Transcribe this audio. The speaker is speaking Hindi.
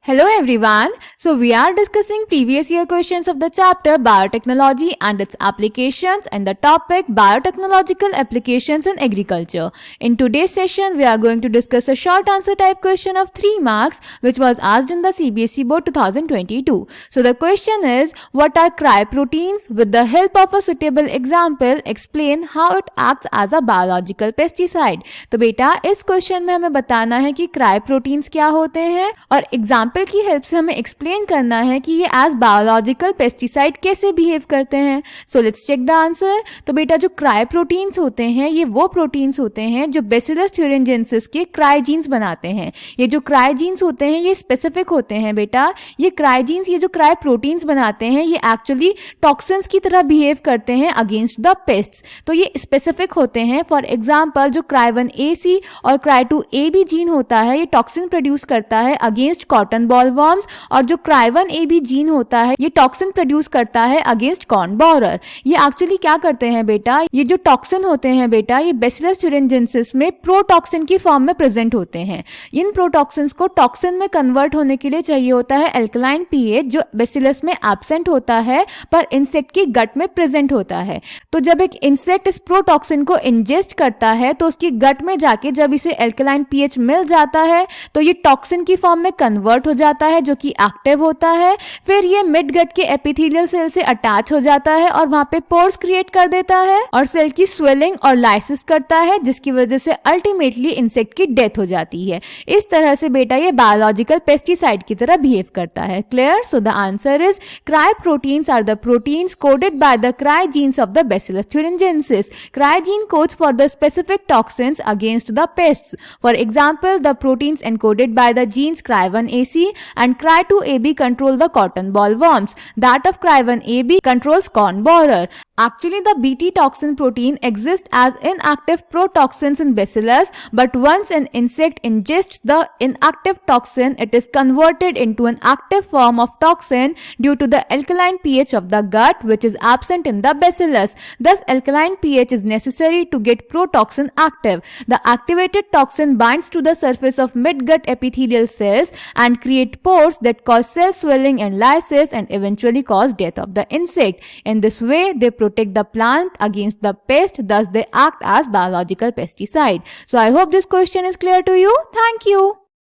Hello everyone. So we are discussing previous year questions of the chapter Biotechnology and its applications and the topic Biotechnological applications in agriculture. In today's session we are going to discuss a short answer type question of 3 marks which was asked in the CBSE board 2022. So the question is, what are cryoproteins? With the help of a suitable example explain how it acts as a biological pesticide. तो बेटा इस क्वेश्चन में हमें बताना है कि क्रायोप्रोटीन्स क्या होते हैं और एग्जाम्पल की हेल्प से हमें एक्सप्लेन करना है कि ये एज बायोलॉजिकल पेस्टिसाइड कैसे बिहेव करते हैं. So let's check the answer. तो बेटा जो क्रायोप्रोटीन्स होते हैं ये वो प्रोटीन्स होते हैं जो बैसिलस थ्यूरिंजेंसिस के क्रायोजीन्स बनाते हैं. ये जो क्रायोजीन्स होते हैं ये स्पेसिफिक होते हैं बेटा. ये क्रायोजीन्स ये जो क्रायोप्रोटीन्स बनाते हैं ये एक्चुअली टॉक्सिन्स की तरह बिहेव करते हैं अगेंस्ट द पेस्ट्स. तो ये स्पेसिफिक होते हैं. फॉर एग्जाम्पल जो क्राय1AC और क्राय2AB जीन होता है ये टॉक्सिन प्रोड्यूस करता है अगेंस्ट कॉटन बॉलवर्म्स और जो क्राय1AB जीन होता है ये टॉक्सिन प्रोड्यूस करता है अगेंस्ट कॉर्न बोरर. ये एक्चुअली क्या करते हैं बेटा, ये जो टॉक्सिन होते हैं बेटा ये बैसिलस थ्यूरिंजेंसिस में प्रोटॉक्सिन की फॉर्म में प्रेजेंट होते हैं. इन प्रोटॉक्सिन्स को टॉक्सिन में कन्वर्ट होने के लिए चाहिए होता है एल्कलाइन पीएच जो बैसिलस में एब्सेंट होता है पर इंसेक्ट की गट में प्रेजेंट होता है. तो जब एक इंसेक्ट इस प्रोटॉक्सिन को इंजेस्ट करता है तो उसकी गट में जाके जब इसे एल्कलाइन पीएच मिल जाता है तो ये टॉक्सिन की फॉर्म में कन्वर्ट हो जाता है जो कि एक्टिव होता है. फिर ये मिड गट के एपिथेलियल सेल से अटैच हो जाता है और वहां पे पोर्स क्रिएट कर देता है और सेल की स्वेलिंग और लाइसिस करता है जिसकी वजह से अल्टीमेटली इंसेक्ट की डेथ हो जाती है. इस तरह से बेटा ये बायोलॉजिकल पेस्टिसाइड की तरह बिहेव करता है. Clear? So the answer is cryoproteins are the proteins coded by the cryogenes of the bacillus thuringiensis. Cryogene codes for the specific toxins against the pests. For example, the proteins encoded by the genes Cry1AC and Cry2AB control the cotton bollworms. That of Cry1AB controls corn borer. Actually, the Bt toxin protein exists as inactive protoxins in bacillus, but once an insect ingests the inactive toxin, it is converted into an active form of toxin due to the alkaline pH of the gut, which is absent in the bacillus. Thus, alkaline pH is necessary to get protoxin active. The activated toxin binds to the surface of midgut epithelial cells and create pores that cause cell swelling and lysis and eventually cause death of the insect. In this way, they protect the plant against the pest, thus they act as biological pesticide. So I hope this question is clear to you. Thank you.